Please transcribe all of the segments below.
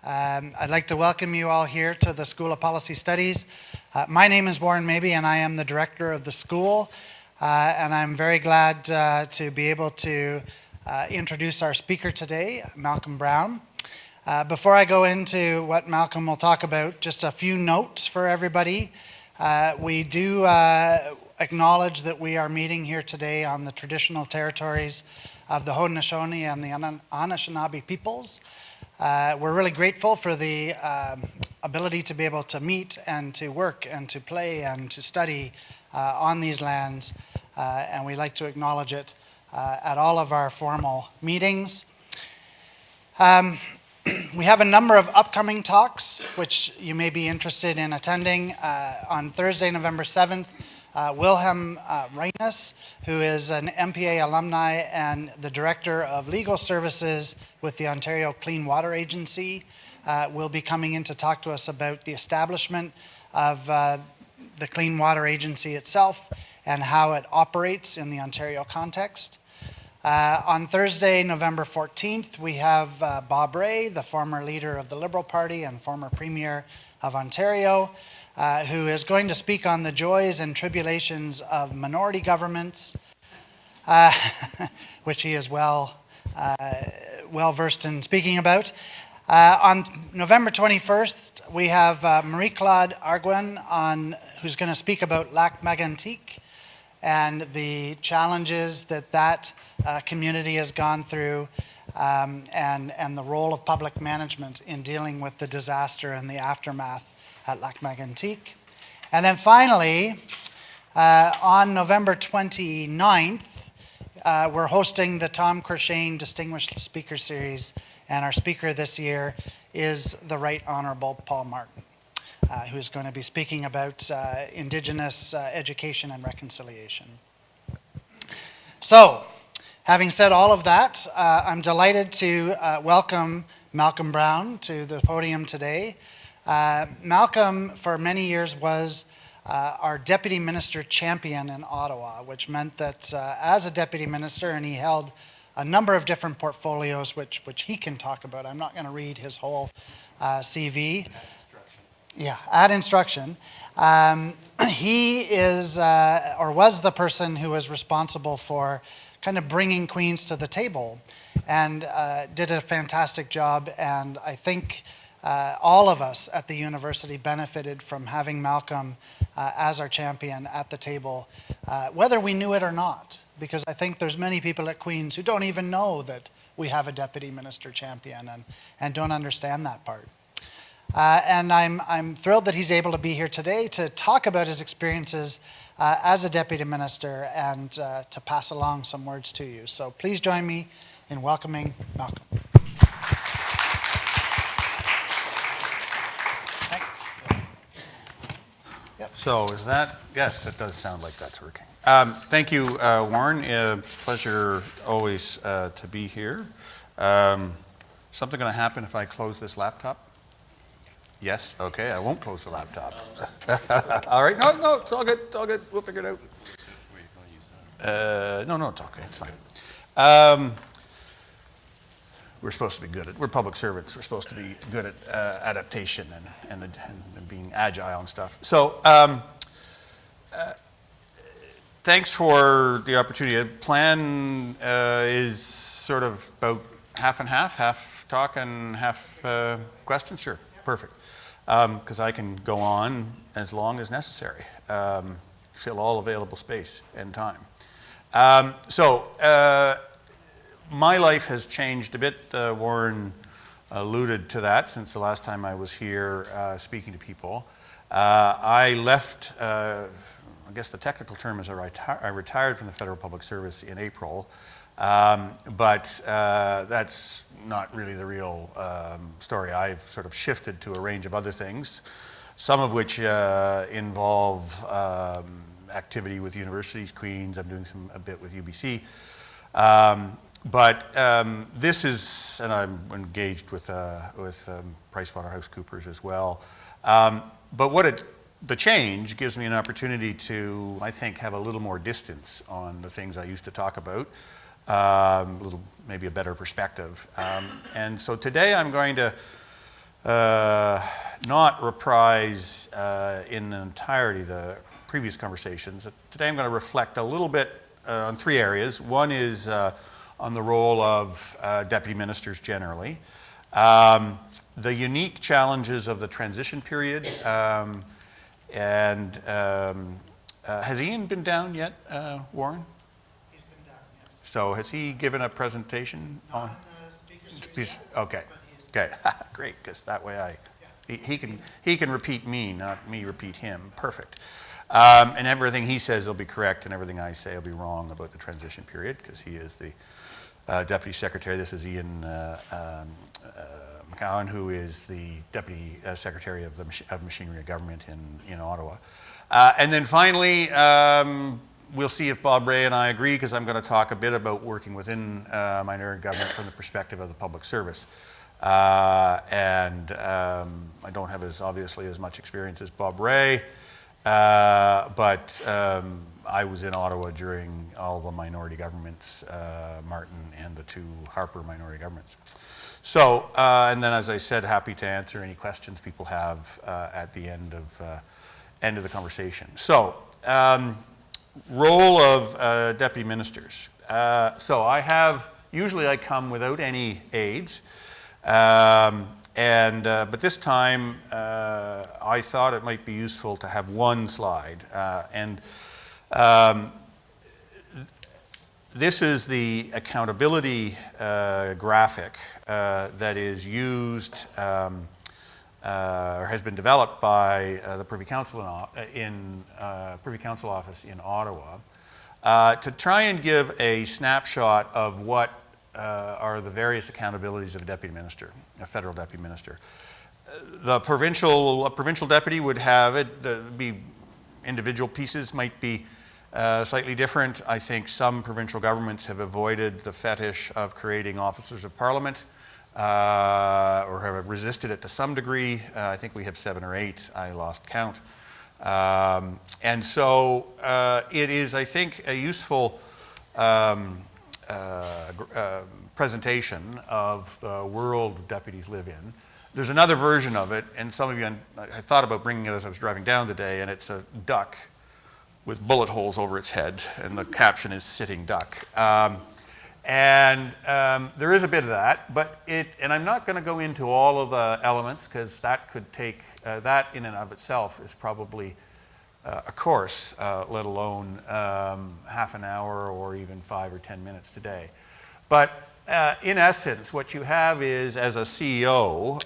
I'd like to welcome you all here to the School of Policy Studies. My name is Warren Mabey and I am the director of the school. And I'm very glad to be able to introduce our speaker today, Malcolm Brown. Before I go into what Malcolm will talk about, just a few notes for everybody. We do acknowledge that we are meeting here today on the traditional territories of the Haudenosaunee and the Anishinaabe peoples. We're really grateful for the ability to be able to meet and to work and to play and to study on these lands, and we like to acknowledge it at all of our formal meetings. We have a number of upcoming talks which you may be interested in attending. On Thursday, November 7th, Wilhelm Reines, who is an MPA alumni and the Director of Legal Services with the Ontario Clean Water Agency, will be coming in to talk to us about the establishment of the Clean Water Agency itself and how it operates in the Ontario context. On Thursday, November 14th, we have Bob Rae, the former leader of the Liberal Party and former Premier of Ontario, who is going to speak on the joys and tribulations of minority governments, which he is well versed in speaking about. On November 21st, we have Marie-Claude Arguin who's going to speak about Lac Mégantic and the challenges that community has gone through, and the role of public management in dealing with the disaster and the aftermath at Lac Mégantic. And then finally, on November 29th, we're hosting the Tom Cruikshank Distinguished Speaker Series, and our speaker this year is the Right Honourable Paul Martin, who's going to be speaking about Indigenous education and reconciliation. So, having said all of that, I'm delighted to welcome Malcolm Brown to the podium today. Malcolm, for many years, was our Deputy Minister champion in Ottawa, which meant that as a Deputy Minister, and he held a number of different portfolios, which he can talk about. I'm not going to read his whole CV. Add instruction. He is, or was the person who was responsible for kind of bringing Queens to the table, and did a fantastic job, and I think all of us at the university benefited from having Malcolm as our champion at the table, whether we knew it or not, because I think there's many people at Queen's who don't even know that we have a Deputy Minister champion and don't understand that part. And I'm thrilled that he's able to be here today to talk about his experiences as a Deputy Minister and to pass along some words to you. So please join me in welcoming Malcolm. Thanks. Yep. So is that, yes, it does sound like that's working. Thank you, Warren. Pleasure always to be here. Something going to happen if I close this laptop? Yes, okay, I won't close the laptop. All right, no, it's all good, we'll figure it out. No, it's okay, it's fine. We're supposed to be we're public servants, we're supposed to be good at adaptation and being agile and stuff. So, thanks for the opportunity. The plan is sort of about half and half talk and half questions, sure, perfect. Because I can go on as long as necessary, fill all available space and time. My life has changed a bit. Warren alluded to that since the last time I was here speaking to people. I left, I guess the technical term is I retired from the Federal Public Service in April, but that's not really the real story. I've sort of shifted to a range of other things, some of which involve activity with universities, Queen's. I'm doing a bit with UBC. But this is, and I'm engaged with PricewaterhouseCoopers as well. But the change gives me an opportunity to, I think, have a little more distance on the things I used to talk about. Maybe a better perspective. And so today I'm going to not reprise in entirety the previous conversations. Today I'm going to reflect a little bit on three areas. One is on the role of deputy ministers generally, the unique challenges of the transition period, and has Ian been down yet, Warren? He's been down, yes. So has he given a presentation on? Not in the speaker's series yet, Okay. but he is- Okay, great, because that way he can repeat me, not me repeat him. Perfect. And everything he says will be correct, and everything I say will be wrong about the transition period, because he is the Deputy Secretary. This is Ian McCowan, who is the Deputy Secretary of Machinery of Government in Ottawa. And then finally, we'll see if Bob Ray and I agree, because I'm going to talk a bit about working within minority government from the perspective of the public service. I don't have obviously as much experience as Bob Ray, but I was in Ottawa during all the minority governments, Martin and the two Harper minority governments. So, and then as I said, happy to answer any questions people have at the end of the conversation. So, role of deputy ministers. So usually I come without any aids. But this time I thought it might be useful to have one slide. This is the accountability graphic that is used or has been developed by the Privy Council Privy Council office in Ottawa to try and give a snapshot of what are the various accountabilities of a deputy minister, a federal deputy minister. A provincial deputy would have it, be individual pieces might be slightly different. I think some provincial governments have avoided the fetish of creating officers of parliament or have resisted it to some degree. I think we have 7 or 8, I lost count. And so it is, I think, a useful presentation of the world deputies live in. There's another version of it, and some of you, I thought about bringing it as I was driving down today, and it's a duck with bullet holes over its head, and the caption is "Sitting Duck." There is a bit of that, and I'm not going to go into all of the elements, because that could take, that in and of itself is probably a course, let alone half an hour or even 5 or 10 minutes today. But in essence, what you have is, as a CEO,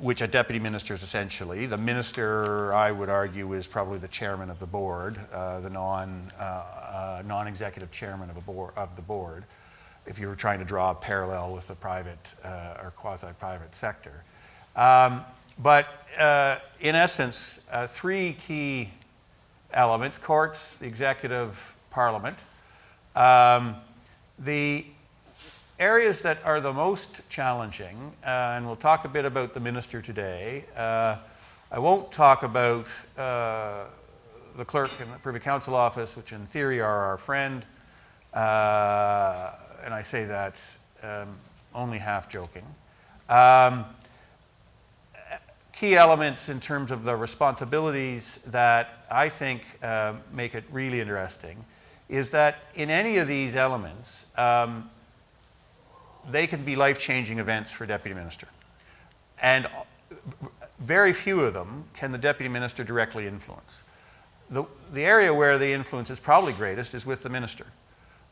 which a deputy minister is essentially, the minister, I would argue, is probably the chairman of the board, the non-executive chairman of the board, if you were trying to draw a parallel with the private or quasi-private sector. But in essence, 3 key elements: courts, the executive, parliament. The areas that are the most challenging, and we'll talk a bit about the minister today. I won't talk about the clerk in the Privy Council office, which in theory are our friend, and I say that only half joking. Key elements in terms of the responsibilities that I think make it really interesting is that in any of these elements, they can be life-changing events for a deputy minister. And very few of them can the deputy minister directly influence. The area where the influence is probably greatest is with the minister.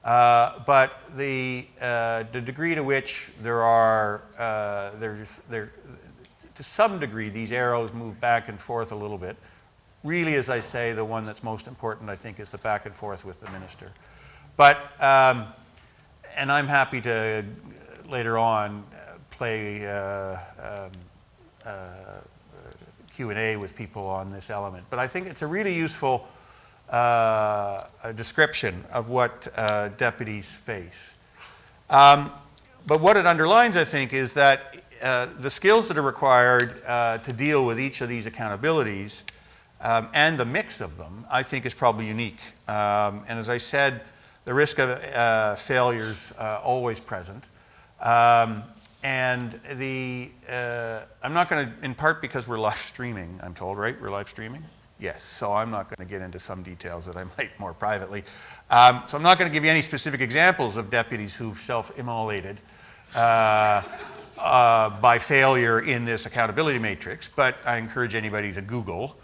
But the degree to which there are, to some degree, these arrows move back and forth a little bit. Really, as I say, the one that's most important, I think, is the back and forth with the minister. But, and I'm happy to, later on, play Q&A with people on this element. But I think it's a really useful description of what deputies face. But what it underlines, I think, is that the skills that are required to deal with each of these accountabilities and the mix of them, I think, is probably unique. And as I said, the risk of failure is always present. And I'm not going to, in part because we're live streaming, I'm told, right? We're live streaming? Yes, so I'm not going to get into some details that I might more privately. So I'm not going to give you any specific examples of deputies who've self-immolated by failure in this accountability matrix, but I encourage anybody to Google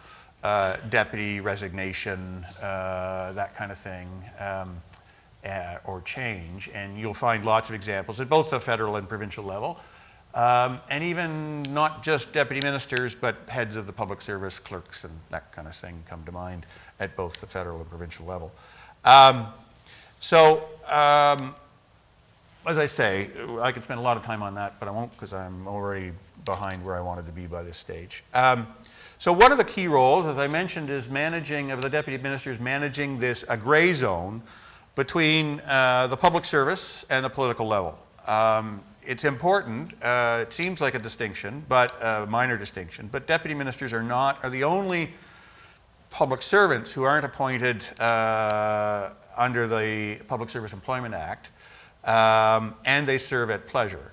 deputy resignation, that kind of thing, or change, and you'll find lots of examples at both the federal and provincial level, and even not just deputy ministers, but heads of the public service, clerks, and that kind of thing come to mind at both the federal and provincial level. As I say, I could spend a lot of time on that, but I won't because I'm already behind where I wanted to be by this stage. So one of the key roles, as I mentioned, is managing, of the deputy ministers, managing a gray zone between the public service and the political level. It's important, it seems like a distinction, but a minor distinction, but deputy ministers are the only public servants who aren't appointed under the Public Service Employment Act, and they serve at pleasure.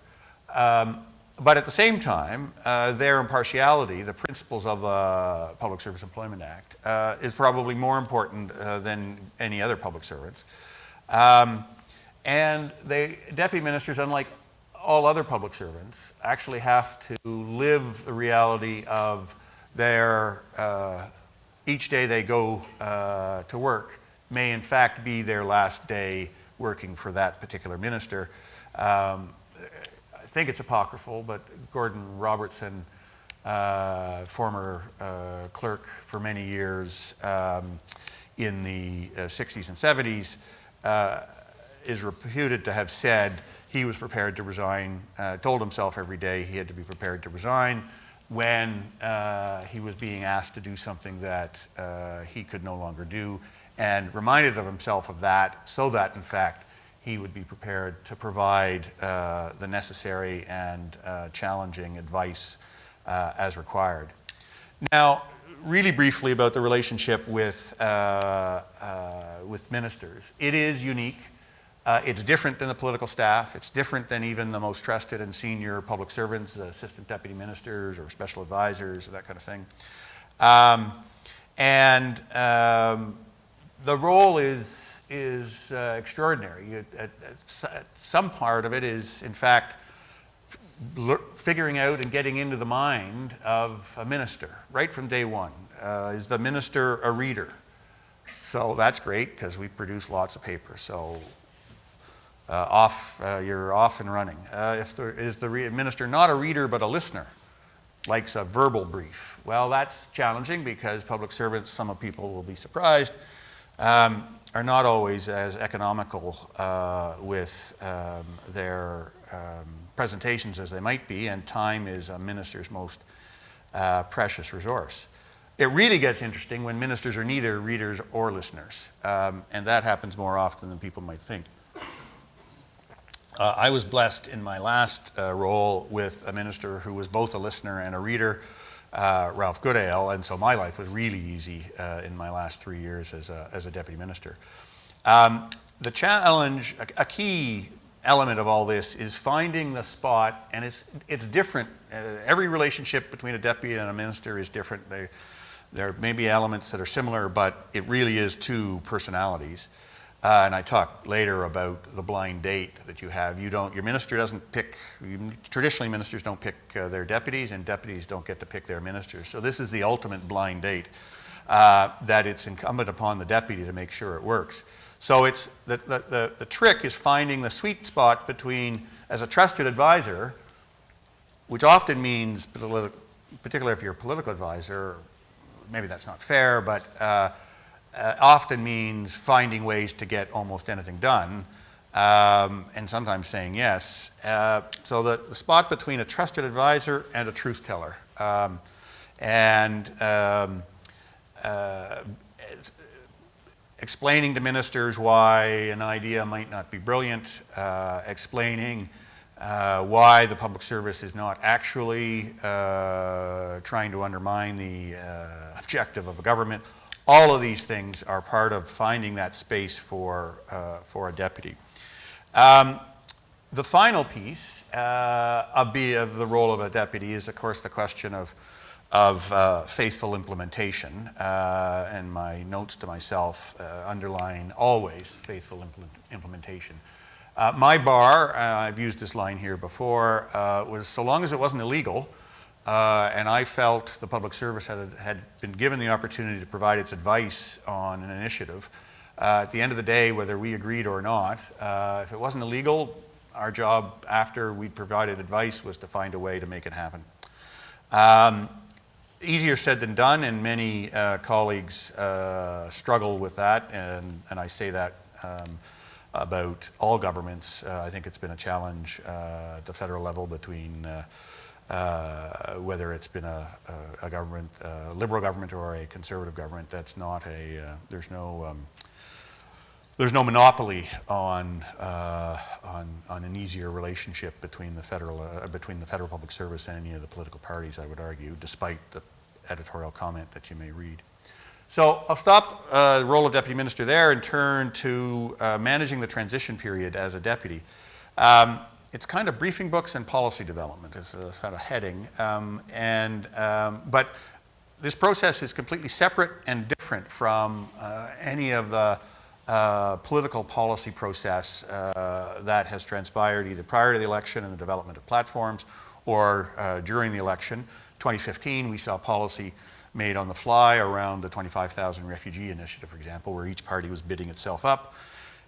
But at the same time, their impartiality, the principles of the Public Service Employment Act, is probably more important than any other public servants. And deputy ministers, unlike all other public servants, actually have to live the reality of their, each day they go to work may in fact be their last day working for that particular minister. I think it's apocryphal, but Gordon Robertson, former clerk for many years in the 60s and 70s, is reputed to have said he was prepared to resign, told himself every day he had to be prepared to resign when he was being asked to do something that he could no longer do, and reminded of himself of that so that, in fact, he would be prepared to provide the necessary and challenging advice as required. Now, really briefly about the relationship with ministers. It is unique. It's different than the political staff. It's different than even the most trusted and senior public servants, assistant deputy ministers or special advisors, that kind of thing. The role is extraordinary. Some part of it is, in fact, figuring out and getting into the mind of a minister right from day one. Is the minister a reader? So that's great because we produce lots of paper. So you're off and running. Is the minister not a reader but a listener? Likes a verbal brief. Well, that's challenging because public servants, some people will be surprised, are not always as economical with their presentations as they might be, and time is a minister's most precious resource. It really gets interesting when ministers are neither readers or listeners, and that happens more often than people might think. I was blessed in my last role with a minister who was both a listener and a reader, Ralph Goodale, and so my life was really easy in my last 3 years as a deputy minister. The challenge, a key element of all this, is finding the spot, and it's different. Every relationship between a deputy and a minister is different. There may be elements that are similar, but it really is two personalities. And I talk later about the blind date that you have. Your minister doesn't pick, traditionally ministers don't pick their deputies, and deputies don't get to pick their ministers. So this is the ultimate blind date, that it's incumbent upon the deputy to make sure it works. So it's the trick is finding the sweet spot between, as a trusted advisor, which often means, particularly if you're a political advisor, maybe that's not fair, but often means finding ways to get almost anything done, and sometimes saying yes. So the spot between a trusted advisor and a truth teller, explaining to ministers why an idea might not be brilliant, explaining why the public service is not actually trying to undermine the objective of a government. All of these things are part of finding that space for a deputy. The final piece of the role of a deputy is, of course, the question of faithful implementation. And my notes to myself underline always faithful implementation. My bar, I've used this line here before, was so long as it wasn't illegal, and I felt the public service had been given the opportunity to provide its advice on an initiative. At the end of the day, whether we agreed or not, if it wasn't illegal, our job after we'd provided advice was to find a way to make it happen. Easier said than done, and many colleagues struggle with that, and I say that about all governments. I think it's been a challenge at the federal level between whether it's been a government, a liberal government or a conservative government. That's not there's no monopoly on an easier relationship between the federal public service and any of the political parties, I would argue, despite the editorial comment that you may read. So I'll stop the role of deputy minister there and turn to managing the transition period as a deputy. It's kind of briefing books and policy development is a sort of heading, but this process is completely separate and different from any of the political policy process that has transpired either prior to the election and the development of platforms or during the election. 2015, we saw policy made on the fly around the 25,000 refugee initiative, for example, where each party was bidding itself up,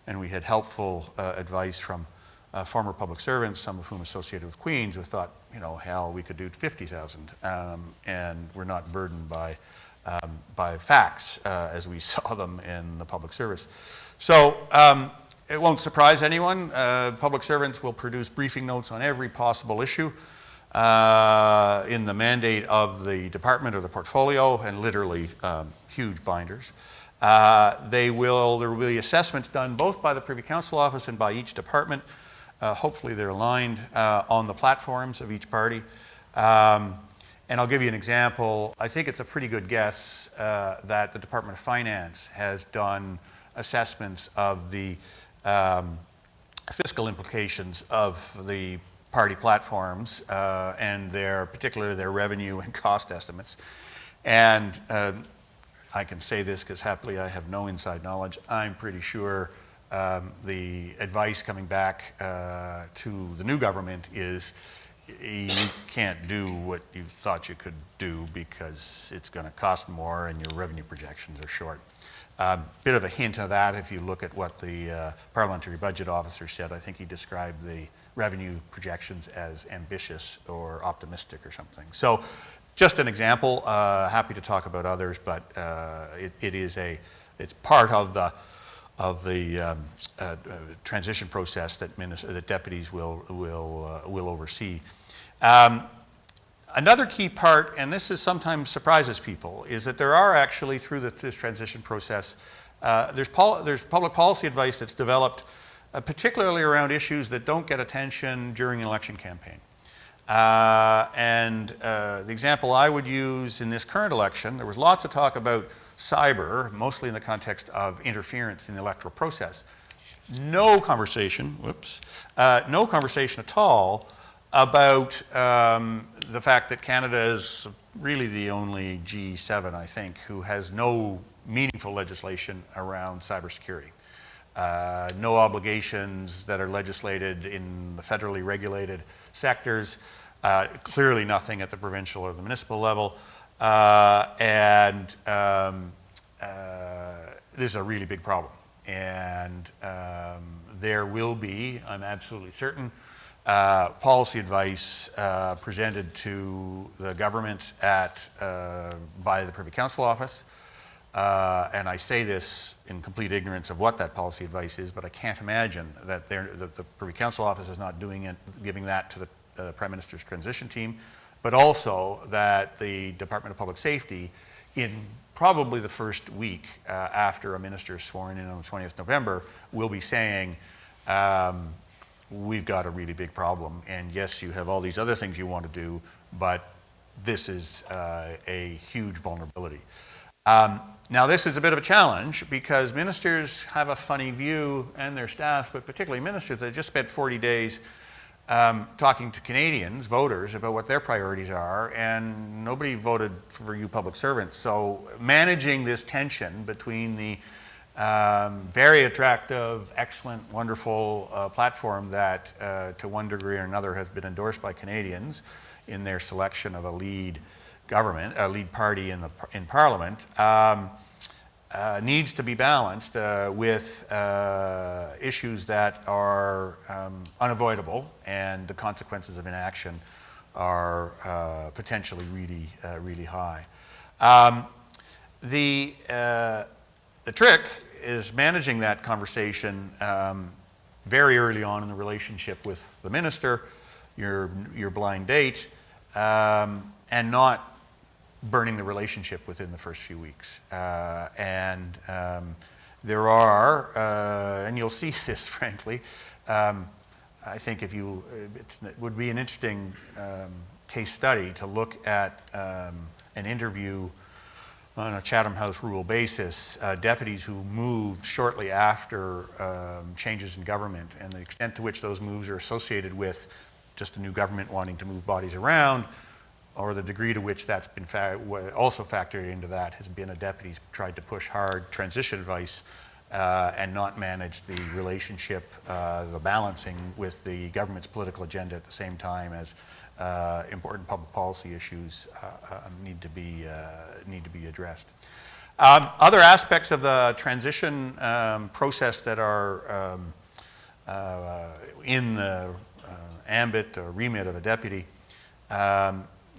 and we had helpful advice from former public servants, some of whom associated with Queens, who thought, you know, hell, we could do 50,000, and we're not burdened by facts as we saw them in the public service. So it won't surprise anyone. Public servants will produce briefing notes on every possible issue in the mandate of the department or the portfolio, and literally huge binders. There will be assessments done both by the Privy Council Office and by each department. Hopefully they're aligned on the platforms of each party. And I'll give you an example. I think it's a pretty good guess that the Department of Finance has done assessments of the fiscal implications of the party platforms and particularly their revenue and cost estimates. And I can say this because happily I have no inside knowledge. I'm pretty sure the advice coming back to the new government is you can't do what you thought you could do because it's going to cost more and your revenue projections are short. Bit of a hint of that if you look at what the parliamentary budget officer said. I think he described the revenue projections as ambitious or optimistic or something. So just an example, happy to talk about others, but it's part of the transition process that deputies will oversee. Another key part, and this is sometimes surprises people, is that there are actually through this transition process, there's public policy advice that's developed, particularly around issues that don't get attention during an election campaign. The example I would use in this current election, there was lots of talk about cyber, mostly in the context of interference in the electoral process. No conversation at all about the fact that Canada is really the only G7, I think, who has no meaningful legislation around cybersecurity. No obligations that are legislated in the federally regulated sectors, clearly nothing at the provincial or the municipal level. This is a really big problem. And there will be, I'm absolutely certain, policy advice presented to the government by the Privy Council Office. And I say this in complete ignorance of what that policy advice is, but I can't imagine that the Privy Council Office is not giving that to the Prime Minister's transition team, but also that the Department of Public Safety, in probably the first week after a minister is sworn in on the 20th November, will be saying, we've got a really big problem, and yes, you have all these other things you want to do, but this is a huge vulnerability. Now, this is a bit of a challenge because ministers have a funny view, and their staff, but particularly ministers, they just spent 40 days talking to Canadians, voters, about what their priorities are, and nobody voted for you public servants. So managing this tension between the very attractive, excellent, wonderful platform that to one degree or another has been endorsed by Canadians in their selection of a lead government, a lead party in Parliament, needs to be balanced with issues that are unavoidable, and the consequences of inaction are potentially really high. The trick is managing that conversation very early on in the relationship with the minister, your blind date, and not burning the relationship within the first few weeks. There are, and you'll see this frankly, I think it would be an interesting case study to look at an interview on a Chatham House rule basis, deputies who moved shortly after changes in government, and the extent to which those moves are associated with just a new government wanting to move bodies around, or the degree to which that's been also factored into that has been a deputy's tried to push hard transition advice and not manage the relationship, the balancing with the government's political agenda at the same time as important public policy issues need to be addressed. Other aspects of the transition process that are in the ambit or remit of a deputy,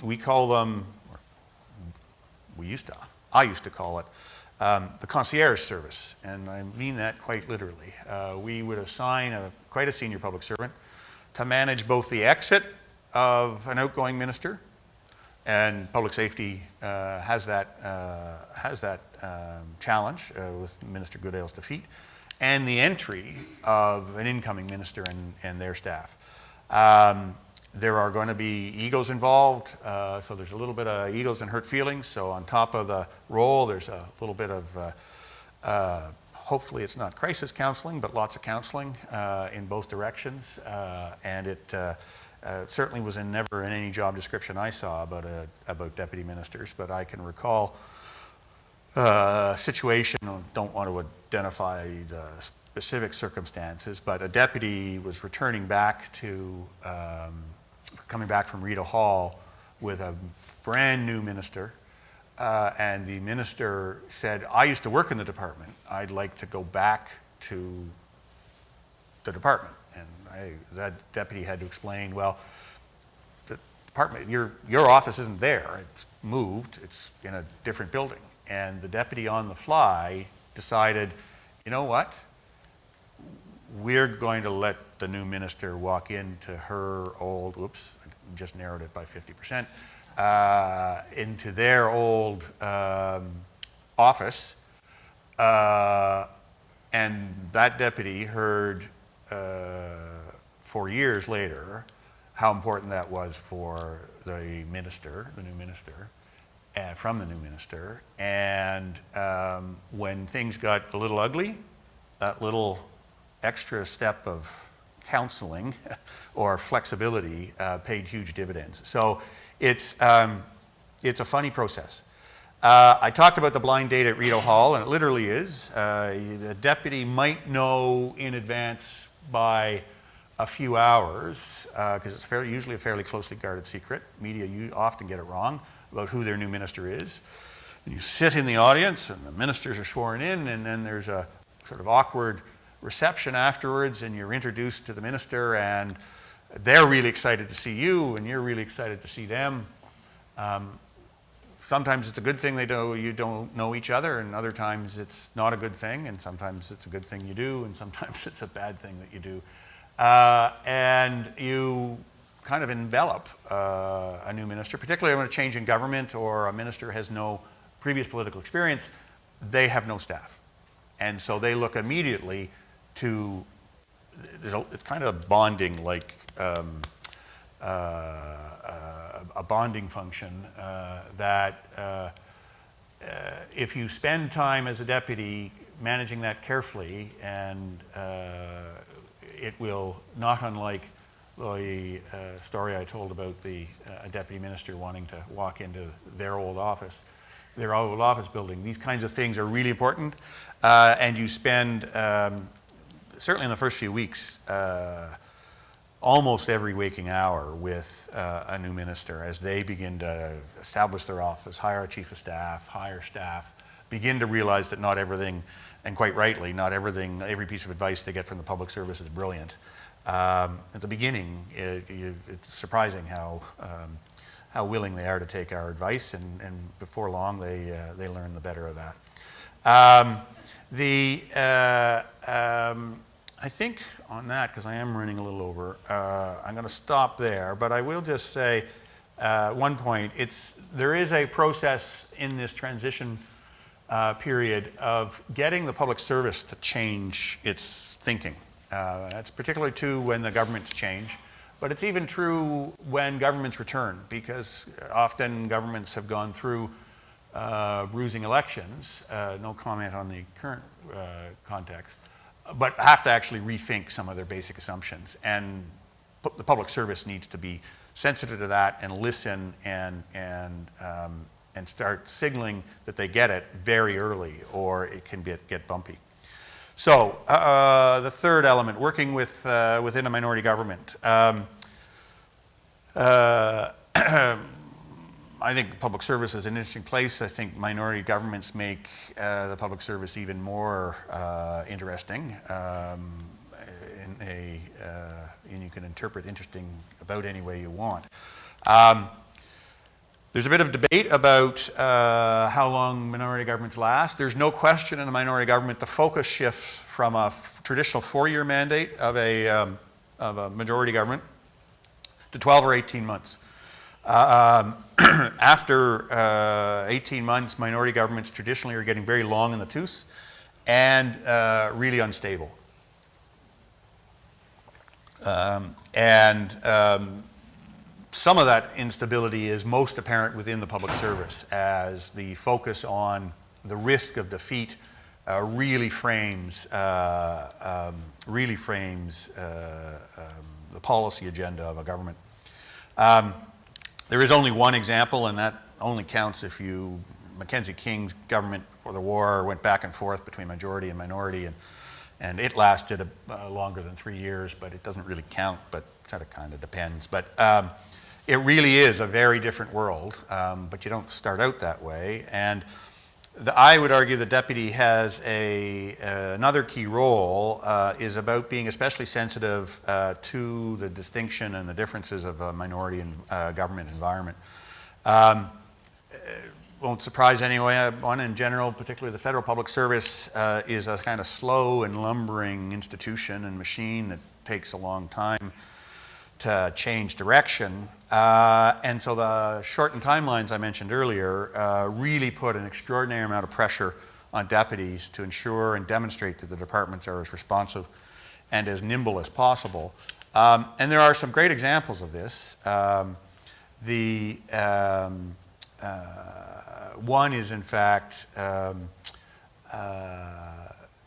we call them, I used to call it, the concierge service, and I mean that quite literally. We would assign quite a senior public servant to manage both the exit of an outgoing minister, and public safety has that challenge with Minister Goodale's defeat, and the entry of an incoming minister and their staff. There are going to be egos involved, so there's a little bit of egos and hurt feelings. So on top of the role, there's a little bit of, hopefully it's not crisis counseling, but lots of counseling in both directions. And it certainly was never in any job description I saw about deputy ministers, but I can recall a situation, I don't want to identify the specific circumstances, but a deputy was returning back to coming back from Rita Hall with a brand new minister, and the minister said, I used to work in the department, I'd like to go back to the department. And that deputy had to explain, well, the department, your office isn't there, it's moved, it's in a different building. And the deputy on the fly decided, you know what, we're going to let the new minister walk into her old, whoops, I just narrowed it by 50%, into their old office. And that deputy heard 4 years later how important that was for the minister, the new minister, from the new minister. And when things got a little ugly, that little extra step of counseling or flexibility paid huge dividends. So it's a funny process. I talked about the blind date at Rito Hall, and it literally is. The deputy might know in advance by a few hours, because it's usually a fairly closely guarded secret. Media often get it wrong about who their new minister is. And you sit in the audience, and the ministers are sworn in, and then there's a sort of awkward reception afterwards, and you're introduced to the minister, and they're really excited to see you, and you're really excited to see them. Sometimes it's a good thing you don't know each other, and other times it's not a good thing, and sometimes it's a good thing you do, and sometimes it's a bad thing that you do. And you kind of envelop a new minister, particularly when a change in government or a minister has no previous political experience. They have no staff. And so they look immediately to, it's kind of bonding, like a bonding function that if you spend time as a deputy managing that carefully, and it will, not unlike the story I told about the deputy minister wanting to walk into their old office building. These kinds of things are really important, and you spend, certainly in the first few weeks, almost every waking hour with a new minister as they begin to establish their office, hire a chief of staff, hire staff, begin to realize that not everything, and quite rightly, not everything, every piece of advice they get from the public service is brilliant. At the beginning, it's surprising how willing they are to take our advice, and before long they learn the better of that. I think on that, because I am running a little over, I'm going to stop there, but I will just say one point. There is a process in this transition period of getting the public service to change its thinking. That's particularly true when the governments change, but it's even true when governments return, because often governments have gone through bruising elections, no comment on the current context, but have to actually rethink some of their basic assumptions. And the public service needs to be sensitive to that and listen and start signaling that they get it very early, or it can get bumpy. So the third element, working within a minority government. I think public service is an interesting place. I think minority governments make the public service even more interesting, and you can interpret interesting about any way you want. There's a bit of debate about how long minority governments last. There's no question in a minority government the focus shifts from a traditional 4-year mandate of a majority government to 12 or 18 months. After 18 months, minority governments traditionally are getting very long in the tooth and really unstable. Some of that instability is most apparent within the public service, as the focus on the risk of defeat really frames the policy agenda of a government. There is only one example, and that only counts if Mackenzie King's government before the war went back and forth between majority and minority, and it lasted longer than 3 years, but it doesn't really count, but it kind of depends. But it really is a very different world, but you don't start out that way. And I would argue the deputy has another key role, is about being especially sensitive to the distinction and the differences of a minority and government environment. Won't surprise anyone in general, particularly the federal public service is a kind of slow and lumbering institution and machine that takes a long time to change direction. And so the shortened timelines I mentioned earlier really put an extraordinary amount of pressure on deputies to ensure and demonstrate that the departments are as responsive and as nimble as possible. And there are some great examples of this. One is, in fact,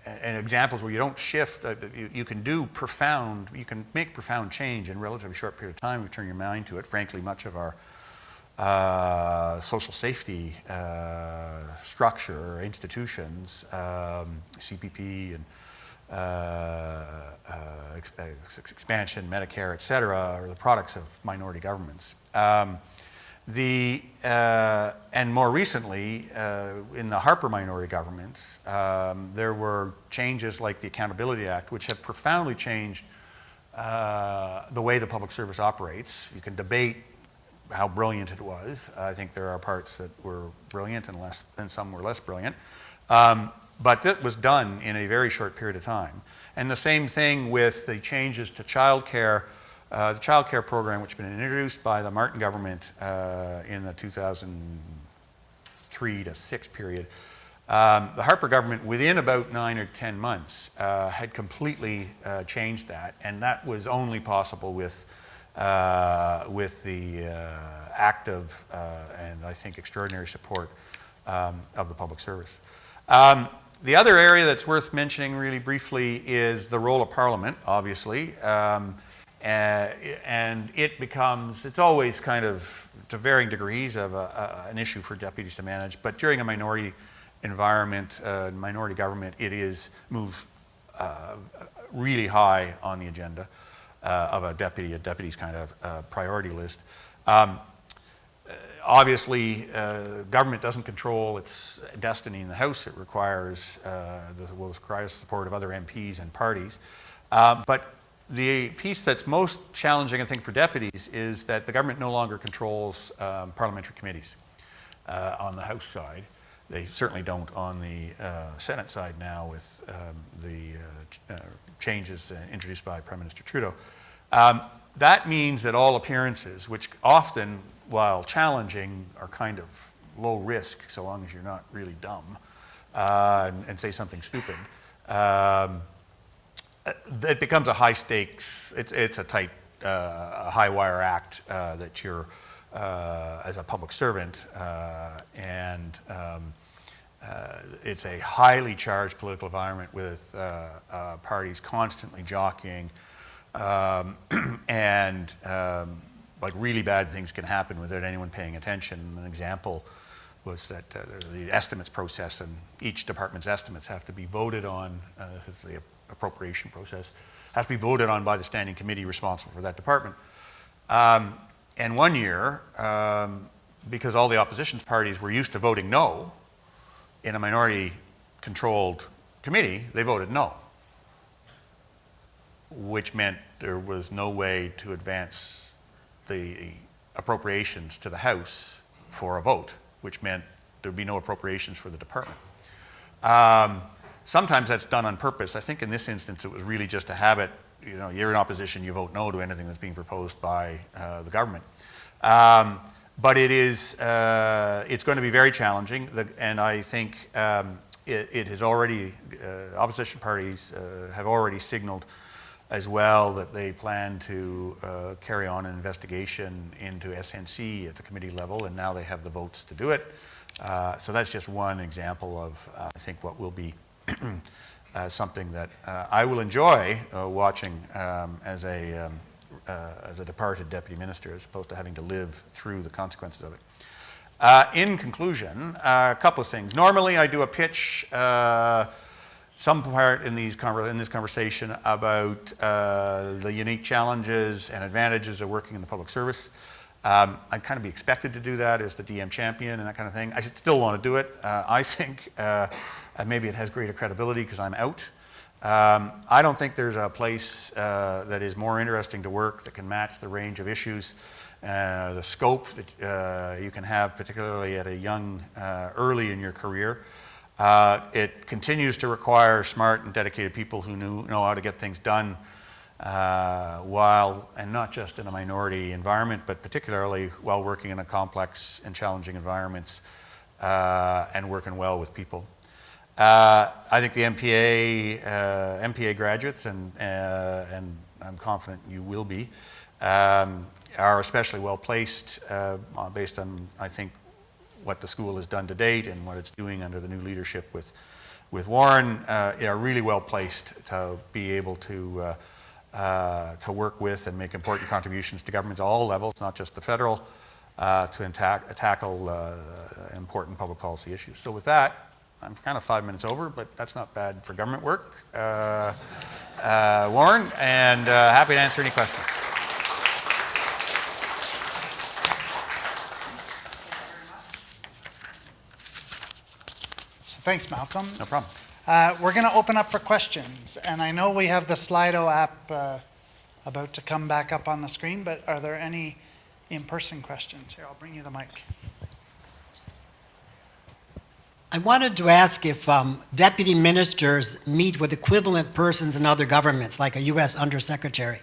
and examples where you don't shift, you can make profound change in a relatively short period of time if you turn your mind to it. Frankly, much of our social safety structure, institutions, CPP and expansion, Medicare, et cetera, are the products of minority governments. And more recently, in the Harper minority governments, there were changes like the Accountability Act, which have profoundly changed the way the public service operates. You can debate how brilliant it was. I think there are parts that were brilliant and some were less brilliant. But that was done in a very short period of time. And the same thing with the changes to childcare. The child care program, which has been introduced by the Martin government in the 2003 to 6 period, the Harper government, within about 9 or 10 months, had completely changed that, and that was only possible with the active and I think extraordinary support of the public service. The other area that's worth mentioning really briefly is the role of Parliament, obviously. And it's always kind of, to varying degrees, of an issue for deputies to manage. But during a minority environment, minority government, it moves really high on the agenda of a deputy's kind of priority list. Obviously, government doesn't control its destiny in the House. It requires the support of other MPs and parties. But the piece that's most challenging, I think, for deputies is that the government no longer controls parliamentary committees on the House side. They certainly don't on the Senate side now with the changes introduced by Prime Minister Trudeau. That means that all appearances, which often, while challenging, are kind of low risk, so long as you're not really dumb and say something stupid, it becomes a high stakes, it's a tight, high wire act that you're, as a public servant, and it's a highly charged political environment with parties constantly jockeying, and like really bad things can happen without anyone paying attention. An example was that the estimates process, and each department's estimates have to be voted on. This is the appropriation process, have to be voted on by the standing committee responsible for that department. And one year, because all the opposition parties were used to voting no in a minority-controlled committee, they voted no, which meant there was no way to advance the appropriations to the House for a vote, which meant there would be no appropriations for the department. Sometimes that's done on purpose. I think in this instance it was really just a habit. You know, you're in opposition, you vote no to anything that's being proposed by the government. But it's going to be very challenging, and I think it has already, opposition parties have already signaled as well that they plan to carry on an investigation into SNC at the committee level, and now they have the votes to do it. So that's just one example of, I think, what will be something that I will enjoy watching as a departed deputy minister, as opposed to having to live through the consequences of it. In conclusion, a couple of things. Normally, I do a pitch, some part in this conversation about the unique challenges and advantages of working in the public service. I'd kind of be expected to do that as the DM champion and that kind of thing. I should still want to do it. I think maybe it has greater credibility because I'm out. I don't think there's a place that is more interesting to work that can match the range of issues, the scope that you can have, particularly at a young, early in your career. It continues to require smart and dedicated people who know how to get things done, and not just in a minority environment, but particularly while working in a complex and challenging environments and working well with people. I think the MPA graduates, and I'm confident you will be, are especially well placed based on, I think, what the school has done to date and what it's doing under the new leadership with Warren. Are really well placed to be able to work with and make important contributions to governments at all levels, not just the federal, to tackle important public policy issues. So with that, I'm kind of 5 minutes over, but that's not bad for government work. Warren, and happy to answer any questions. So thanks, Malcolm. No problem. We're going to open up for questions, and I know we have the Slido app about to come back up on the screen, but are there any in-person questions? Here, I'll bring you the mic. I wanted to ask if deputy ministers meet with equivalent persons in other governments, like a U.S. undersecretary,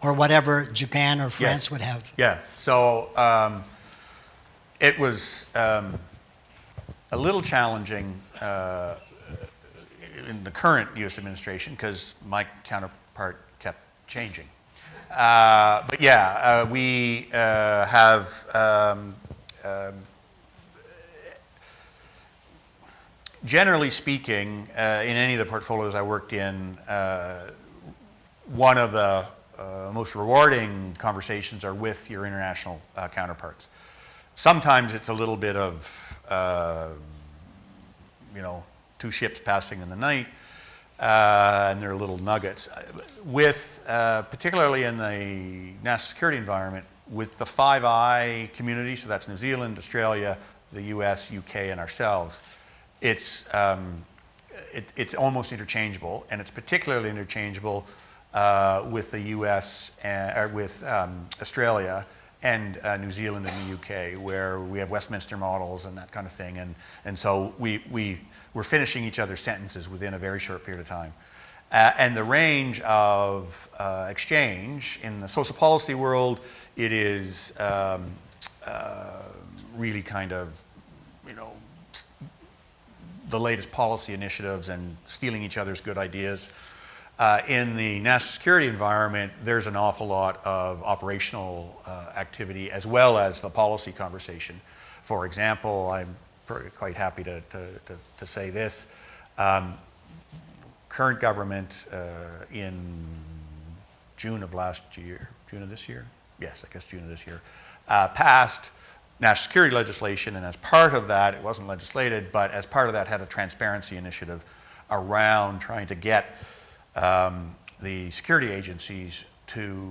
or whatever Japan or France would have. Yeah, so it was a little challenging in the current U.S. administration because my counterpart kept changing. But yeah, we have generally speaking, in any of the portfolios I worked in, one of the most rewarding conversations are with your international counterparts. Sometimes it's a little bit of, two ships passing in the night, and they're little nuggets. With, particularly in the national security environment, with the Five Eye community, so that's New Zealand, Australia, the US, UK, and ourselves, it's almost interchangeable, and it's particularly interchangeable with the US, with Australia, and New Zealand and the UK, where we have Westminster models and that kind of thing. And so we're finishing each other's sentences within a very short period of time. And the range of exchange in the social policy world, it is really kind of, the latest policy initiatives and stealing each other's good ideas. In the national security environment, there's an awful lot of operational activity as well as the policy conversation. For example, I'm quite happy to say this. Current government in June of this year? Yes, I guess June of this year, passed national security legislation, and as part of that, it wasn't legislated, but as part of that had a transparency initiative around trying to get the security agencies to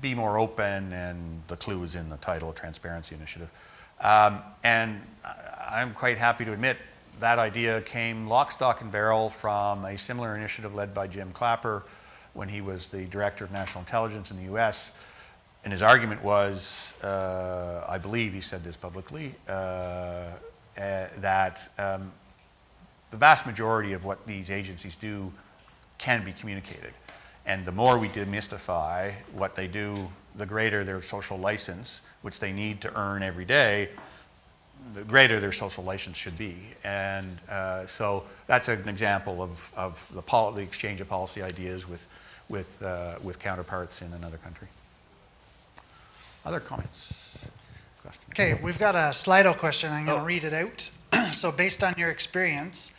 be more open, and the clue is in the title, Transparency Initiative. And I'm quite happy to admit that idea came lock, stock, and barrel from a similar initiative led by Jim Clapper when he was the Director of National Intelligence in the US. And his argument was, I believe he said this publicly, that the vast majority of what these agencies do can be communicated. And the more we demystify what they do, the greater their social license, which they need to earn every day, the greater their social license should be. And so that's an example of the exchange of policy ideas with counterparts in another country. Other comments? Questions? Okay, we've got a Slido question. I'm going to read it out. So based on your experience,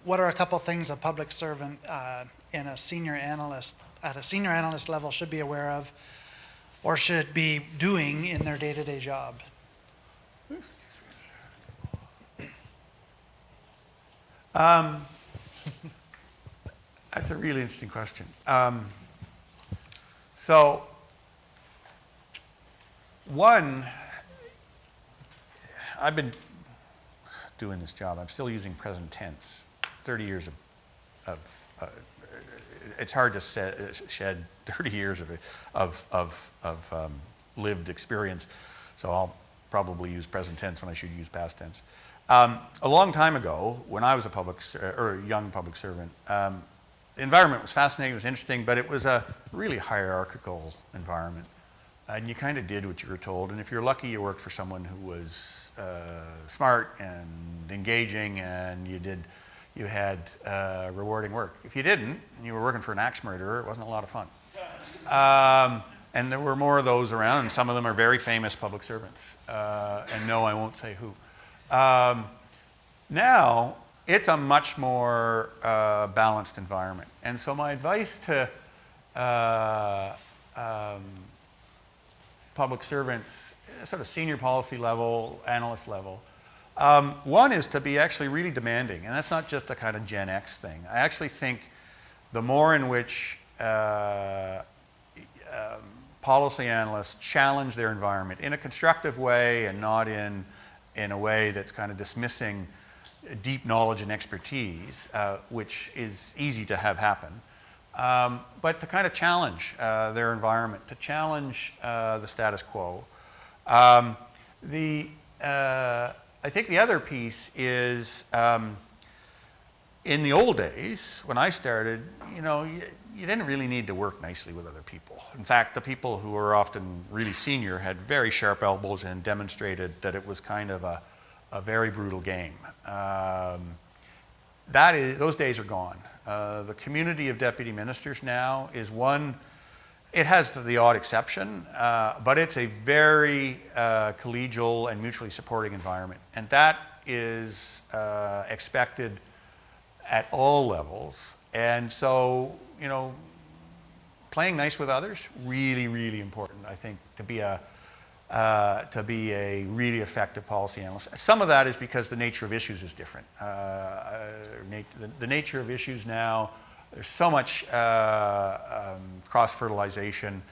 what are a couple things a public servant at a senior analyst level should be aware of or should be doing in their day-to-day job? That's a really interesting question. So, one, I've been doing this job. I'm still using present tense. 30 years of it's hard to shed 30 years of lived experience. So I'll probably use present tense when I should use past tense. A long time ago, when I was a young public servant, the environment was fascinating, it was interesting, but it was a really hierarchical environment. And you kind of did what you were told, and if you're lucky, you worked for someone who was smart and engaging, and you had rewarding work. If you didn't, and you were working for an axe murderer, it wasn't a lot of fun. And there were more of those around, and some of them are very famous public servants. And no, I won't say who. Now, it's a much more balanced environment. And so my advice to public servants, sort of senior policy level, analyst level, one is to be actually really demanding. And that's not just a kind of Gen X thing. I actually think the more in which policy analysts challenge their environment in a constructive way and not in a way that's kind of dismissing deep knowledge and expertise, which is easy to have happen, but to kind of challenge their environment, to challenge the status quo. I think the other piece is, in the old days, when I started, you didn't really need to work nicely with other people. In fact, the people who were often really senior had very sharp elbows and demonstrated that it was kind of a very brutal game. Those days are gone. The community of deputy ministers now is one, it has the odd exception, but it's a very collegial and mutually supporting environment. And that is expected at all levels. And so, you know, playing nice with others, really, really important, I think, to be a really effective policy analyst. Some of that is because the nature of issues is different. The nature of issues now, there's so much cross-fertilization.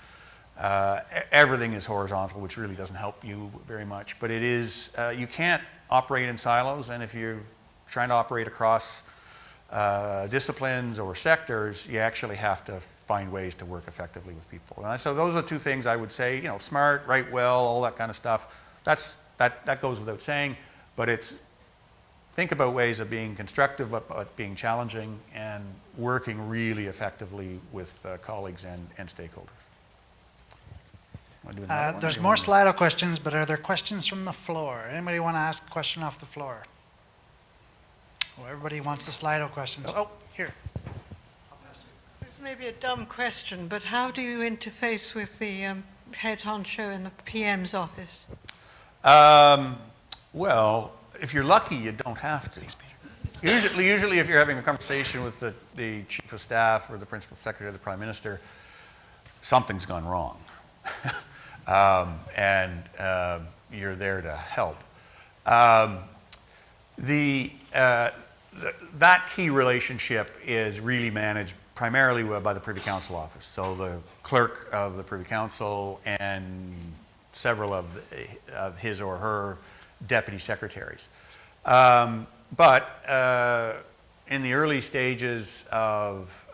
Everything is horizontal, which really doesn't help you very much. But it is, you can't operate in silos, and if you're trying to operate across disciplines or sectors, you actually have to find ways to work effectively with people. And so those are the two things I would say, you know, smart, write well, all that kind of stuff. That goes without saying, but it's think about ways of being constructive, but being challenging and working really effectively with colleagues and stakeholders. Want to do another one? There's more Slido questions, but are there questions from the floor? Anybody want to ask a question off the floor? Oh, everybody wants the Slido questions. Oh, here. This may be a dumb question, but how do you interface with the head honcho in the PM's office? Well, if you're lucky, you don't have to. Usually if you're having a conversation with the chief of staff or the principal secretary of the prime minister, something's gone wrong. And you're there to help. That key relationship is really managed primarily by the Privy Council office. So the clerk of the Privy Council and several of his or her deputy secretaries. But in the early stages of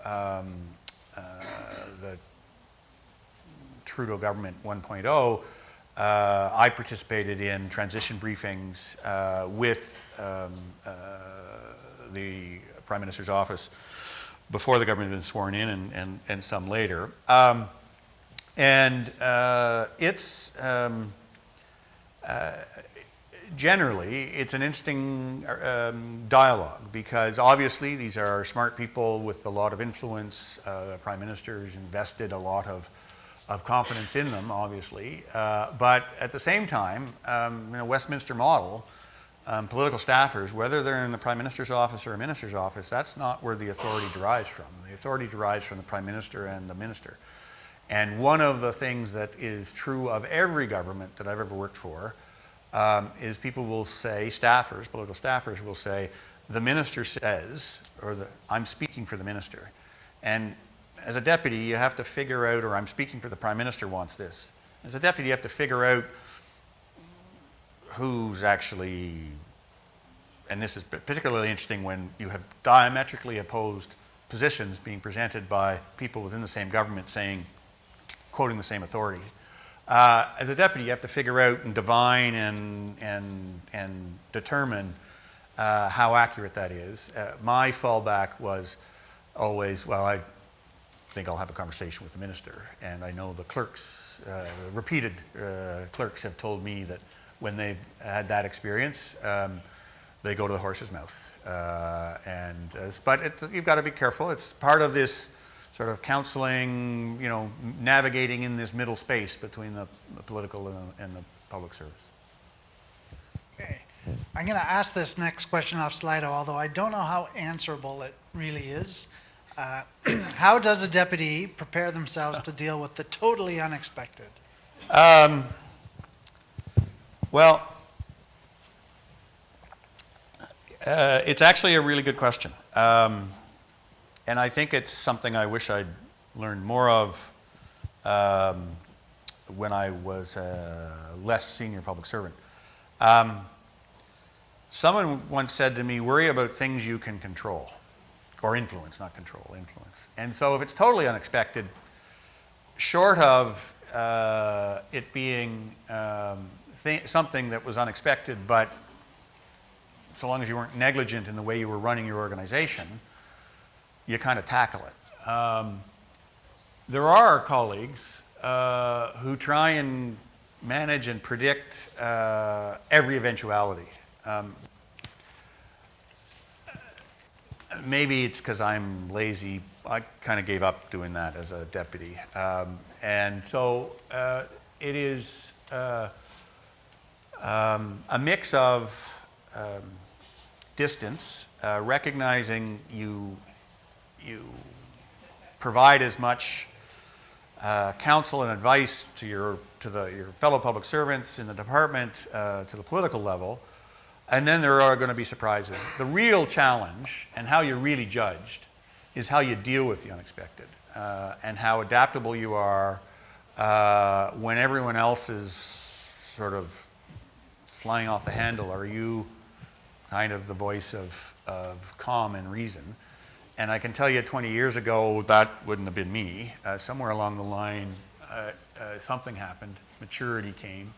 the Trudeau government 1.0, I participated in transition briefings with the Prime Minister's office before the government had been sworn in and some later. It's generally, it's an interesting dialogue because obviously these are smart people with a lot of influence. The Prime Minister's invested a lot of confidence in them, obviously. But at the same time, in a Westminster model, political staffers, whether they're in the Prime Minister's office or a minister's office, that's not where the authority derives from. The authority derives from the Prime Minister and the minister. And one of the things that is true of every government that I've ever worked for is people will say, staffers, political staffers will say, the minister says, or I'm speaking for the minister. And as a deputy, you have to figure out, or I'm speaking for the Prime Minister wants this. As a deputy, you have to figure out who's actually, and this is particularly interesting when you have diametrically opposed positions being presented by people within the same government saying, quoting the same authority. As a deputy, you have to figure out and divine and determine how accurate that is. My fallback was always, well, I think I'll have a conversation with the minister. And I know the clerks, repeated clerks have told me that when they've had that experience, they go to the horse's mouth. But you've got to be careful. It's part of this sort of counseling, you know, navigating in this middle space between the political and the public service. Okay. I'm going to ask this next question off Slido, although I don't know how answerable it really is. How does a deputy prepare themselves to deal with the totally unexpected? Well, it's actually a really good question. And I think it's something I wish I'd learned more of when I was a less senior public servant. Someone once said to me, worry about things you can control. Or influence, not control, influence. And so if it's totally unexpected, short of it being something that was unexpected, but so long as you weren't negligent in the way you were running your organization, you kind of tackle it. There are colleagues who try and manage and predict every eventuality. Maybe it's because I'm lazy. I kind of gave up doing that as a deputy. And so it is a mix of distance, recognizing you provide as much counsel and advice to your fellow public servants in the department, to the political level, and then there are going to be surprises. The real challenge and how you're really judged is how you deal with the unexpected, and how adaptable you are when everyone else is sort of flying off the handle. Are you kind of the voice of calm and reason? And I can tell you 20 years ago, that wouldn't have been me. Somewhere along the line, something happened. Maturity came,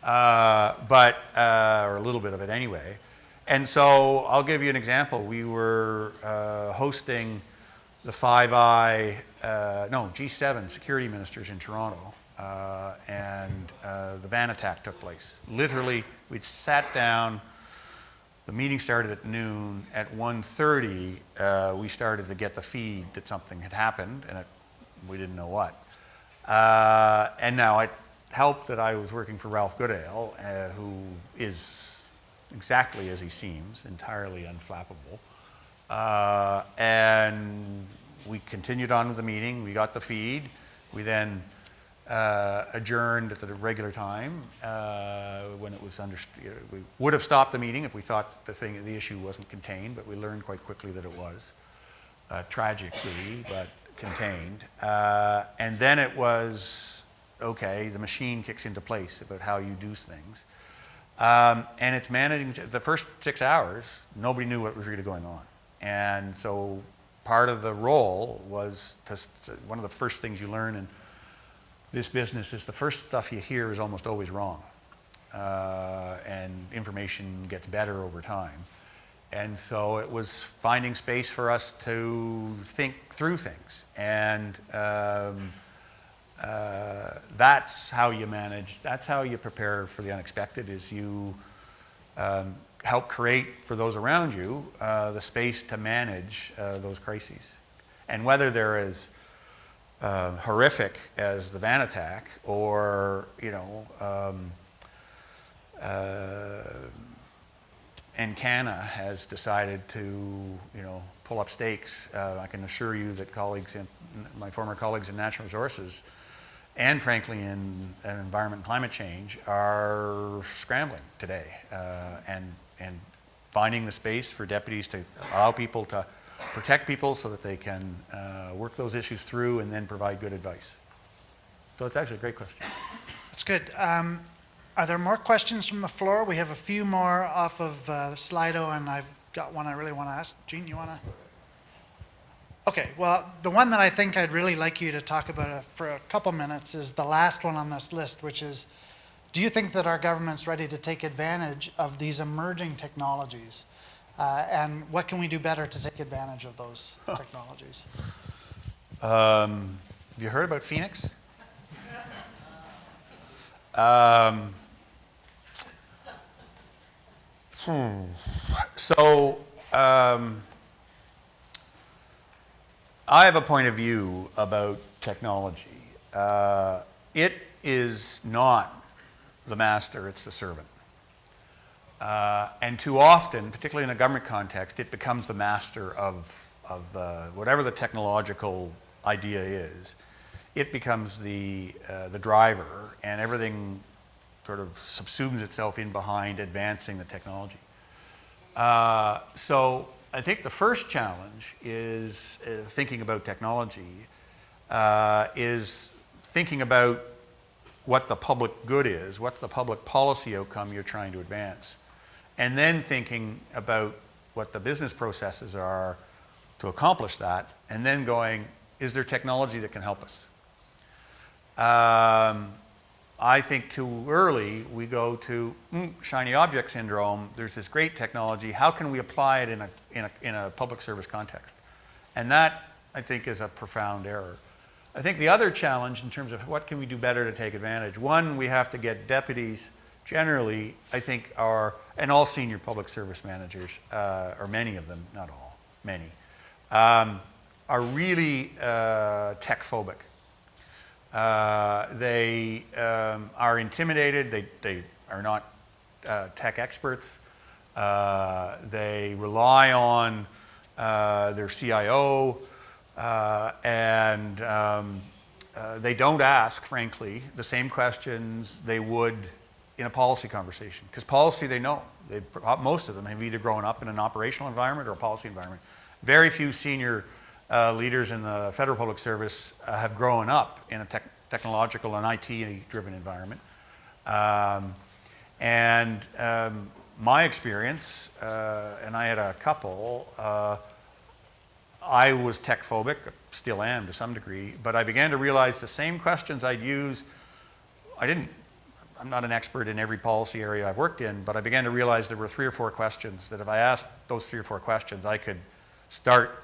or a little bit of it anyway. And so I'll give you an example. We were hosting the G7 security ministers in Toronto, and the van attack took place. Literally, we'd sat down. The meeting started at noon. At 1:30, we started to get the feed that something had happened, and we didn't know what. And now it helped that I was working for Ralph Goodale, who is exactly as he seems, entirely unflappable. And we continued on with the meeting. We got the feed. We then adjourned at the regular time when it was we would have stopped the meeting if we thought the issue wasn't contained, but we learned quite quickly that it was, tragically, but contained. And then it was, okay, the machine kicks into place about how you do things. And it's managing, the first 6 hours, nobody knew what was really going on. And so part of the role was one of the first things you learn in this business is the first stuff you hear is almost always wrong. And information gets better over time. And so it was finding space for us to think through things. And that's how you manage, that's how you prepare for the unexpected, is you help create for those around you the space to manage those crises. And whether they're as horrific as the van attack, or Encana has decided to pull up stakes. I can assure you that my former colleagues in natural resources, and frankly in environment and climate change, are scrambling today and finding the space for deputies to allow people to protect people so that they can work those issues through and then provide good advice. So it's actually a great question. That's good. Are there more questions from the floor? We have a few more off of Slido, and I've got one I really want to ask. Jean, you want to? Okay, well, the one that I think I'd really like you to talk about for a couple minutes is the last one on this list, which is, do you think that our government's ready to take advantage of these emerging technologies? And what can we do better to take advantage of those technologies? Have you heard about Phoenix? So I have a point of view about technology. It is not the master, it's the servant. And too often, particularly in a government context, it becomes the master of whatever the technological idea is. It becomes the driver, and everything sort of subsumes itself in behind advancing the technology. So I think the first challenge is thinking about technology, is thinking about what the public good is, what's the public policy outcome you're trying to advance, and then thinking about what the business processes are to accomplish that, and then going, is there technology that can help us? I think too early we go to shiny object syndrome. There's this great technology. How can we apply it in a public service context? And that, I think, is a profound error. I think the other challenge in terms of what can we do better to take advantage, one, we have to get deputies generally, I think, and all senior public service managers, or many of them, not all, many, are really tech phobic. They are intimidated. They are not tech experts. They rely on their CIO, and they don't ask, frankly, the same questions they would in a policy conversation. Because policy, they know. Most of them have either grown up in an operational environment or a policy environment. Very few senior leaders in the federal public service have grown up in a technological and IT-driven environment. My experience, and I had a couple, I was tech phobic, still am to some degree, but I began to realize the same questions I'd use, I'm not an expert in every policy area I've worked in, but I began to realize there were 3 or 4 questions that if I asked those 3 or 4 questions, I could start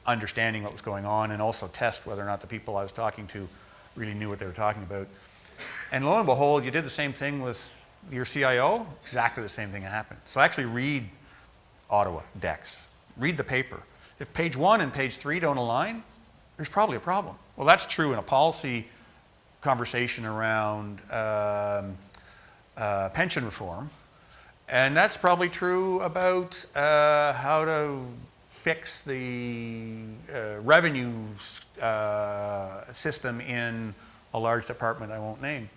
understanding what was going on and also test whether or not the people I was talking to really knew what they were talking about. And lo and behold, you did the same thing with your CIO, exactly the same thing happened. So actually read Ottawa Dex, read the paper. If page 1 and page 3 don't align, there's probably a problem. Well, that's true in a policy conversation around pension reform, and that's probably true about how to fix the revenue system in a large department I won't name.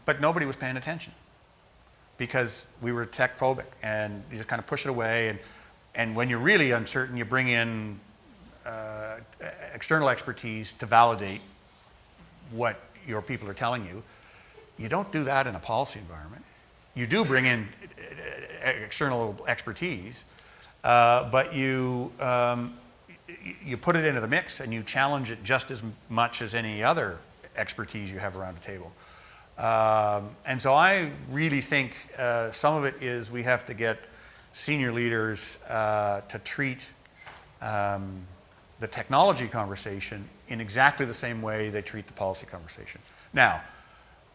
But nobody was paying attention because we were tech phobic, and you just kind of push it away. And when you're really uncertain, you bring in external expertise to validate what your people are telling you. You don't do that in a policy environment. You do bring in external expertise, but you put it into the mix and you challenge it just as much as any other expertise you have around the table. And so I really think some of it is we have to get senior leaders to treat the technology conversation in exactly the same way they treat the policy conversation. Now,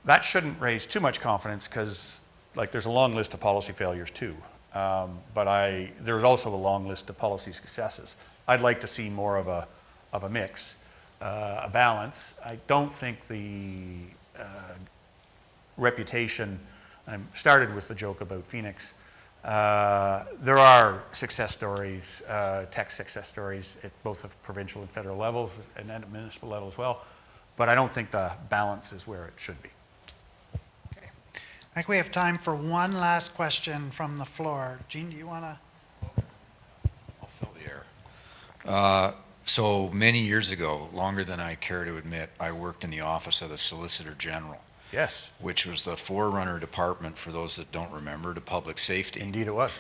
that shouldn't raise too much confidence because there's a long list of policy failures too. But there's also a long list of policy successes. I'd like to see more of a mix, a balance. I don't think the reputation, I started with the joke about Phoenix. There are success stories, tech success stories at both the provincial and federal levels and at municipal level as well. But I don't think the balance is where it should be. Okay. I think we have time for one last question from the floor. Gene, do you want to? I'll fill the air. So many years ago, longer than I care to admit, I worked in the office of the Solicitor General. Yes. Which was the forerunner department, for those that don't remember, to public safety. Indeed it was.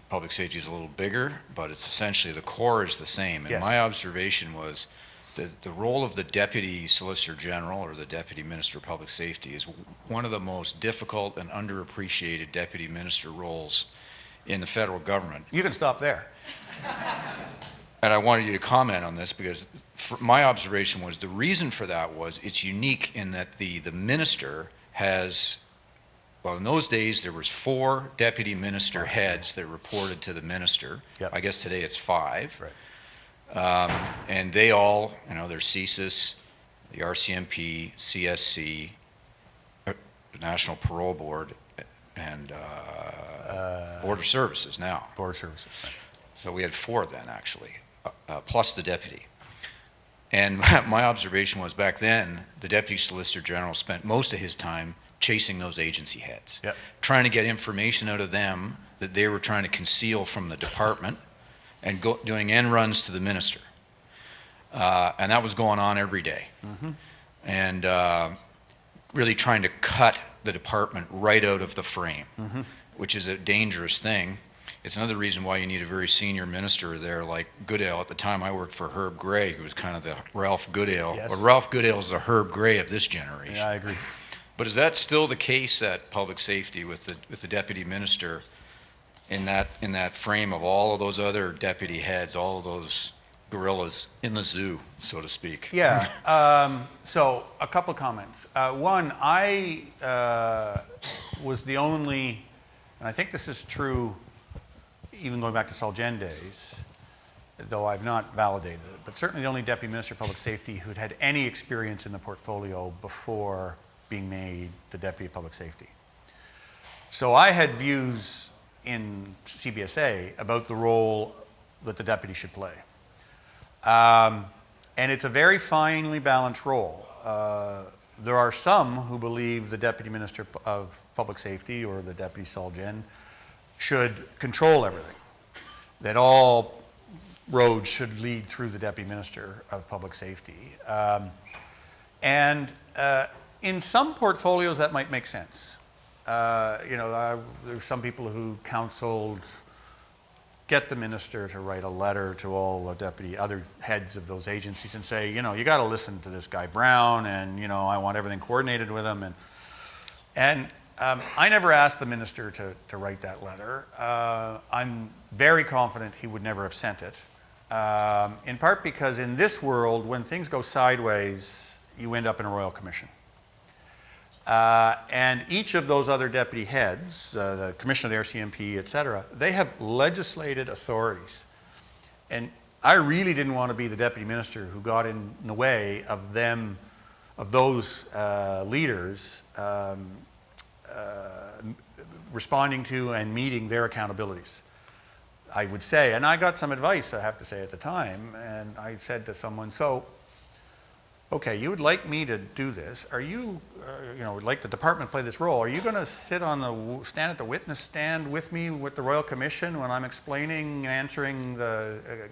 Public safety is a little bigger, but it's essentially, the core is the same. And yes. My observation was that the role of the Deputy Solicitor General, or the Deputy Minister of Public Safety, is one of the most difficult and underappreciated deputy minister roles in the federal government. You can stop there. And I wanted you to comment on this because my observation was the reason for that was it's unique in that the minister has, well, in those days there was 4 deputy minister heads that reported to the minister. Yep. I guess today it's 5. Right. And they all, there's CSIS, the RCMP, CSC, the National Parole Board, and Border Services now. Border Services. Right. So we had 4 then, actually, plus the deputy. And my observation was back then, the Deputy Solicitor General spent most of his time chasing those agency heads, Yep. trying to get information out of them that they were trying to conceal from the department and doing end runs to the minister. And that was going on every day. Mm-hmm. And really trying to cut the department right out of the frame, Mm-hmm. which is a dangerous thing. It's another reason why you need a very senior minister there like Goodale. At the time I worked for Herb Gray, who was kind of the Ralph Goodale. Yes. Well, Ralph Goodale is the Herb Gray of this generation. Yeah, I agree. But is that still the case at public safety with the deputy minister in that frame of all of those other deputy heads, all of those gorillas in the zoo, so to speak? Yeah. So a couple of comments. One, I was the only, and I think this is true even going back to Solgen days, though I've not validated it, but certainly the only Deputy Minister of Public Safety who'd had any experience in the portfolio before being made the Deputy of Public Safety. So I had views in CBSA about the role that the deputy should play. And it's a very finely balanced role. There are some who believe the Deputy Minister of Public Safety or the Deputy Solgen should control everything, that all roads should lead through the Deputy Minister of Public Safety. In some portfolios that might make sense. There's some people who counseled get the minister to write a letter to all the other heads of those agencies and say, you got to listen to this guy Brown, and I want everything coordinated with him. And I never asked the minister to write that letter. I'm very confident he would never have sent it. In part because in this world, when things go sideways, you end up in a royal commission. And each of those other deputy heads, the commissioner of the RCMP, et cetera, they have legislated authorities. And I really didn't want to be the deputy minister who got in the way of them, of those leaders responding to and meeting their accountabilities. I would say, and I got some advice, I have to say, at the time, and I said to someone, so, okay, you would like me to do this. Are you, would like the department to play this role? Are you going to stand at the witness stand with me with the Royal Commission when I'm explaining and answering the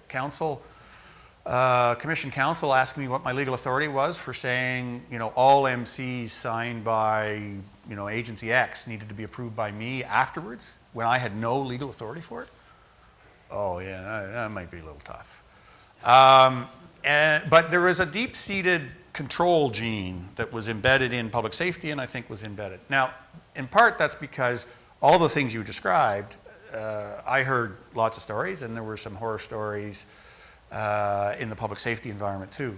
Commission counsel asking me what my legal authority was for saying, all MCs signed by, Agency X needed to be approved by me afterwards when I had no legal authority for it? Oh yeah, that might be a little tough. But there is a deep-seated control gene that was embedded in public safety, and I think was embedded. Now, in part, that's because all the things you described, I heard lots of stories, and there were some horror stories in the public safety environment too.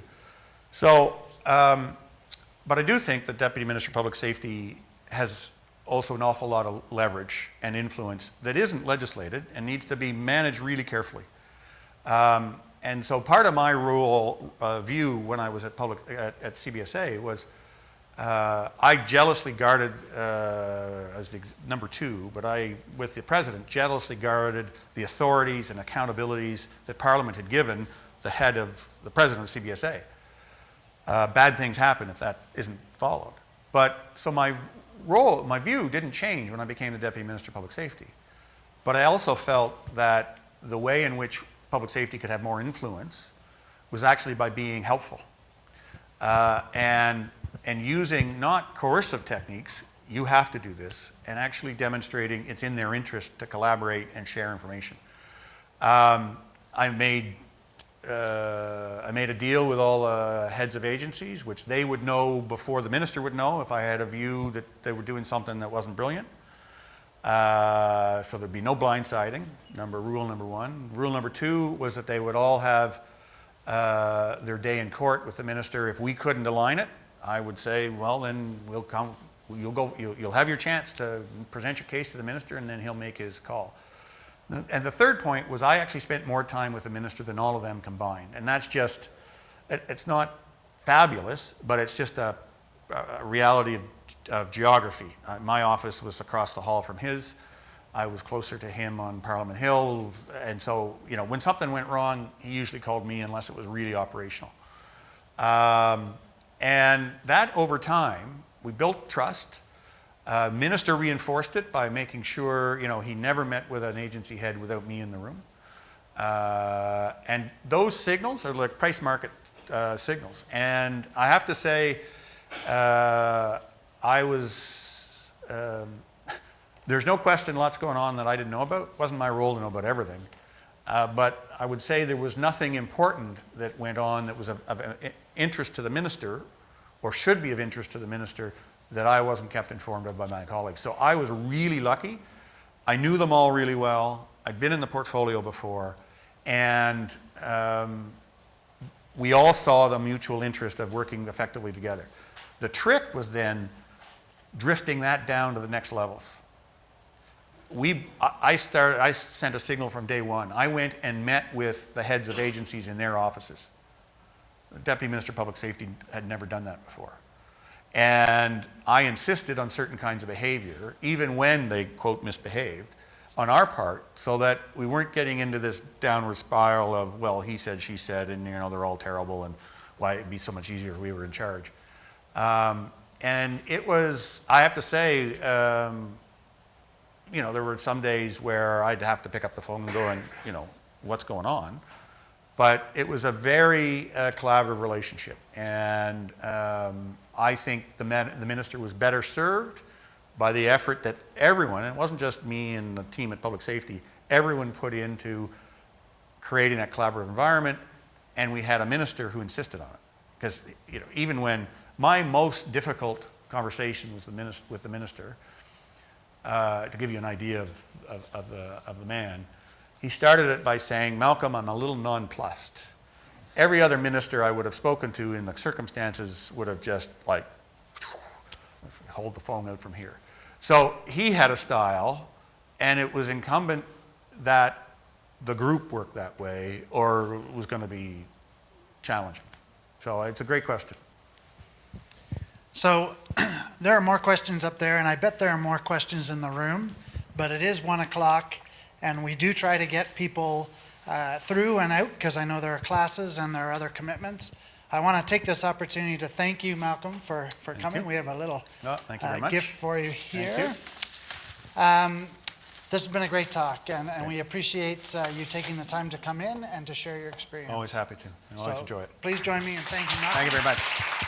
So, but I do think that Deputy Minister of Public Safety has also an awful lot of leverage and influence that isn't legislated and needs to be managed really carefully. And so part of my view when I was at CBSA was I jealously guarded, as the number two, but I, with the president, jealously guarded the authorities and accountabilities that Parliament had given the head of the president of CBSA. Bad things happen if that isn't followed. But so my view didn't change when I became the Deputy Minister of Public Safety. But I also felt that the way in which public safety could have more influence was actually by being helpful and using not coercive techniques, you have to do this, and actually demonstrating it's in their interest to collaborate and share information. I made a deal with all the heads of agencies, which they would know before the minister would know if I had a view that they were doing something that wasn't brilliant. So there'd be no blindsiding, rule number one. Rule number two was that they would all have their day in court with the minister. If we couldn't align it, I would say, well, then you'll have your chance to present your case to the minister, and then he'll make his call. And the third point was I actually spent more time with the minister than all of them combined. And that's just, it's not fabulous, but it's just a reality of geography. My office was across the hall from his. I was closer to him on Parliament Hill. And so, when something went wrong, he usually called me unless it was really operational. And that over time, we built trust. Minister reinforced it by making sure, he never met with an agency head without me in the room. And those signals are like price market signals. And I have to say, there's no question lots going on that I didn't know about. It wasn't my role to know about everything. But I would say there was nothing important that went on that was of interest to the minister, or should be of interest to the minister, that I wasn't kept informed of by my colleagues. So I was really lucky. I knew them all really well. I'd been in the portfolio before. And we all saw the mutual interest of working effectively together. The trick was then drifting that down to the next levels. I sent a signal from day one. I went and met with the heads of agencies in their offices. The Deputy Minister of Public Safety had never done that before. And I insisted on certain kinds of behavior, even when they, quote, misbehaved, on our part, so that we weren't getting into this downward spiral of, well, he said, she said, and they're all terrible, and why it'd be so much easier if we were in charge. And it was, I have to say, there were some days where I'd have to pick up the phone and go, and what's going on? But it was a very collaborative relationship, and I think the minister was better served by the effort that everyone, and it wasn't just me and the team at Public Safety, everyone put into creating that collaborative environment, and we had a minister who insisted on it. Because even when my most difficult conversation was with the minister, to give you an idea of the man, he started it by saying, Malcolm, I'm a little nonplussed. Every other minister I would have spoken to in the circumstances would have just hold the phone out from here. So he had a style, and it was incumbent that the group work that way, or it was going to be challenging. So it's a great question. So there are more questions up there, and I bet there are more questions in the room, but it is 1 o'clock, and we do try to get people through and out, because I know there are classes and there are other commitments. I want to take this opportunity to thank you, Malcolm, for coming. you. We have a little Thank you very much. gift for you here. Thank you. This has been a great talk, and we appreciate you taking the time to come in and to share your experience. Always happy to. I always enjoy it. Please join me in thanking Malcolm. Thank you very much.